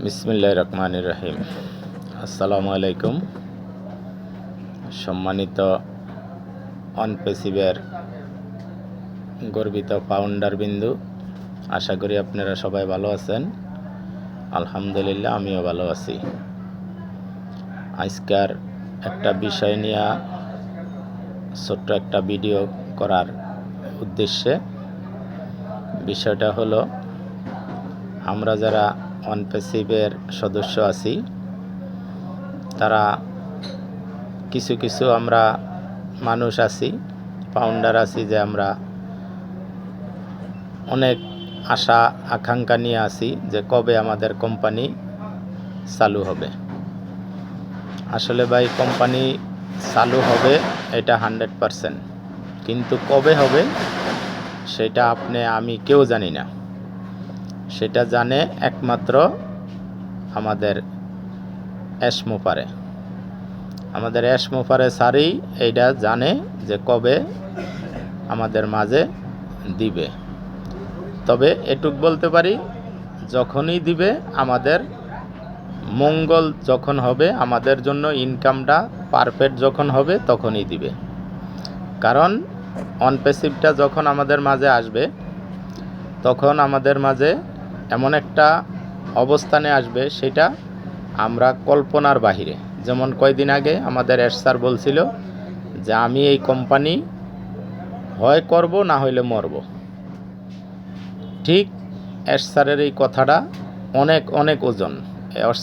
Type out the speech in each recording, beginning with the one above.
বিসমিল্লাহির রহমানির রহিম। আসসালামু আলাইকুম। সম্মানিত অনপেসিভের গর্বিত ফাউন্ডার বিন্দু, আশা করি আপনারা সবাই ভালো আছেন। আলহামদুলিল্লাহ, আমিও ভালো আছি। আজকের একটা বিষয় নিয়ে ছোট্ট একটা ভিডিও করার উদ্দেশ্যে, বিষয়টা হলো আমরা যারা অনপেসিভের সদস্য আছি, তারা কিছু কিছু আমরা মানুষ আছি, ফাউন্ডার আছি, যে আমরা অনেক আশা আকাঙ্ক্ষা নিয়ে আছি যে কবে আমাদের কোম্পানি চালু হবে। আসলে ভাই, কোম্পানি চালু হবে এটা 100%, কিন্তু কবে হবে সেটা আমি কেউ জানি না। সেটা জানে একমাত্র আমাদের এসমোপারে। আমাদের এসমোপারে স্যারই এইটা জানে যে কবে আমাদের মাঝে দিবে। তবে এটুক বলতে পারি, যখনই দিবে আমাদের মঙ্গল যখন হবে, আমাদের জন্য ইনকামটা পারফেক্ট যখন হবে তখনই দিবে। কারণ অনপেসিভটা যখন আমাদের মাঝে আসবে, তখন আমাদের মাঝে এমন একটা অবস্থানে আসবে সেটা আমরা কল্পনার বাহিরে। যেমন কয়দিন আগে আমাদের স্যার বলছিল যে আমি এই কোম্পানি হয় করব, না হইলে মরব। ঠিক স্যারের এই কথাটা অনেক অনেক ওজন।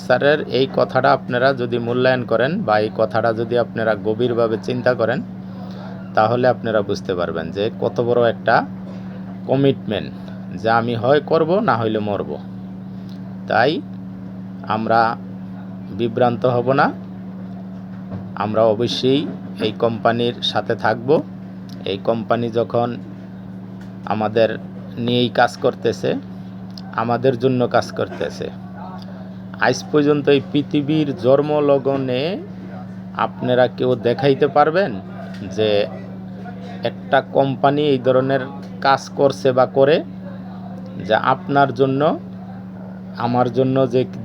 স্যারের এই কথাটা আপনারা যদি মূল্যায়ন করেন বা এই কথাটা যদি আপনারা গভীরভাবে চিন্তা করেন, তাহলে আপনারা বুঝতে পারবেন যে কত বড় একটা কমিটমেন্ট, যে আমি হয় করব, না হইলে মরব। তাই আমরা বিভ্রান্ত হব না, আমরা অবশ্যই এই কোম্পানির সাথে থাকব। এই কোম্পানি যখন আমাদের নিয়েই কাজ করতেছে, আমাদের জন্য কাজ করতেছে। আজ পর্যন্ত এই পৃথিবীর জন্মলগ্নে আপনারা কেউ দেখাইতে পারবেন যে একটা কোম্পানি এই ধরনের কাজ করছে বা করে, যে আপনার জন্য আমার জন্য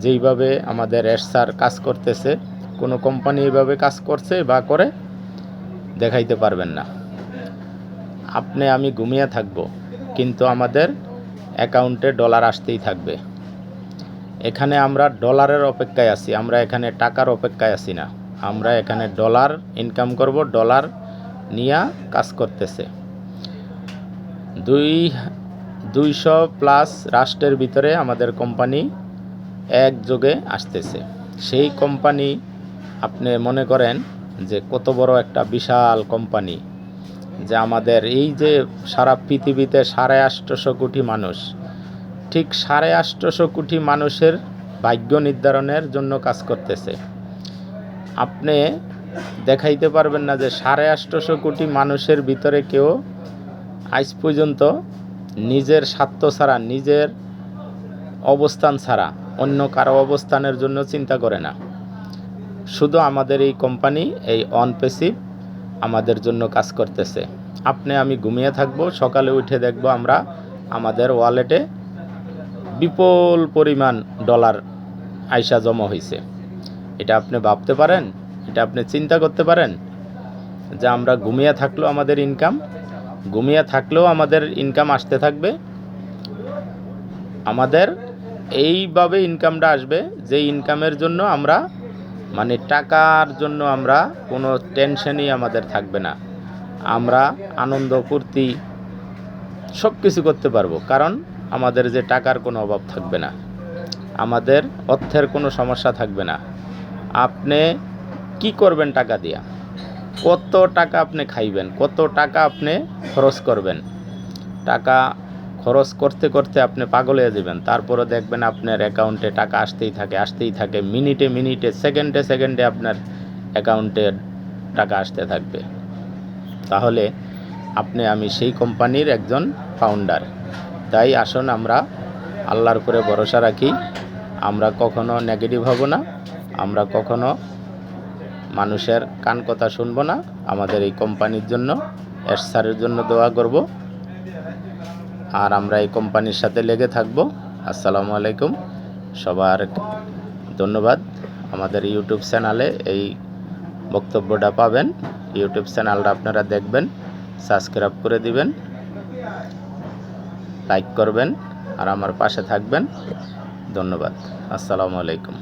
যেইভাবে আমাদের স্যার কাজ করতেছে, কোনো কোম্পানি এইভাবে কাজ করছে বা করে দেখাইতে পারবেন না। আমি ঘুমিয়ে থাকব, কিন্তু আমাদের অ্যাকাউন্টে ডলার আসতেই থাকবে। এখানে আমরা ডলারের অপেক্ষায় আছি, আমরা এখানে টাকার অপেক্ষায় আছি না। আমরা এখানে ডলার ইনকাম করব, ডলার নিয়ে কাজ করতেছে। 200+ রাষ্ট্রের ভিতরে আমাদের কোম্পানি একযোগে আসতেছে। সেই কোম্পানি আপনি মনে করেন যে কত বড় একটা বিশাল কোম্পানি, যে আমাদের এই যে সারা পৃথিবীতে 850 কোটি মানুষ, ঠিক 850 কোটি মানুষের ভাগ্য নির্ধারণের জন্য কাজ করতেছে। আপনি দেখাইতে পারবেন না যে 850 কোটি মানুষের ভিতরে কেউ আজ পর্যন্ত নিজের স্বার্থ ছাড়া, নিজের অবস্থান ছাড়া অন্য কারো অবস্থানের জন্য চিন্তা করে না। শুধু আমাদের এই কোম্পানি, এই অনপেসিভ আমাদের জন্য কাজ করতেছে। আমি ঘুমিয়ে থাকব, সকালে উঠে দেখব আমরা আমাদের ওয়ালেটে বিপুল পরিমাণ ডলার আইসা জমা হয়েছে। এটা আপনি ভাবতে পারেন? এটা আপনি চিন্তা করতে পারেন যে আমরা ঘুমিয়ে থাকলেও আমাদের ইনকাম আসতে থাকবে। আমাদের এইভাবে ইনকামটা আসবে, যে ইনকামের জন্য আমরা টাকার জন্য আমরা কোনো টেনশনই আমাদের থাকবে না। আমরা আনন্দ ফুর্তি সব কিছু করতে পারবো, কারণ আমাদের যে টাকার কোনো অভাব থাকবে না, আমাদের অর্থের কোনো সমস্যা থাকবে না। আপনি কি করবেন টাকা দিয়া? কত টাকা আপনি খাইবেন, কত টাকা আপনি খরচ করবেন? টাকা খরচ করতে করতে আপনি পাগল হয়ে যাবেন। তারপরে দেখবেন আপনার অ্যাকাউন্টে টাকা আসতেই থাকে, মিনিটে মিনিটে, সেকেন্ডে সেকেন্ডে আপনার অ্যাকাউন্টে টাকা আসতে থাকবে। তাহলে আমি সেই কোম্পানির একজন ফাউন্ডার। তাই আসুন আমরা আল্লাহর উপরে ভরসা রাখি। আমরা কখনো নেগেটিভ হব না, আমরা কখনো মানুষের কান কথা শুনবো না। আমাদের এই কোম্পানির জন্য, স্যারের জন্য দোয়া করব, আর আমরা এই কোম্পানির সাথে লেগে থাকব। আসসালামু আলাইকুম। সবার ধন্যবাদ। আমাদের ইউটিউব চ্যানেলে এই বক্তব্যটা পাবেন। ইউটিউব চ্যানেলটা আপনারা দেখবেন, সাবস্ক্রাইব করে দিবেন, লাইক করবেন আর আমার পাশে থাকবেন। ধন্যবাদ। আসসালামু আলাইকুম।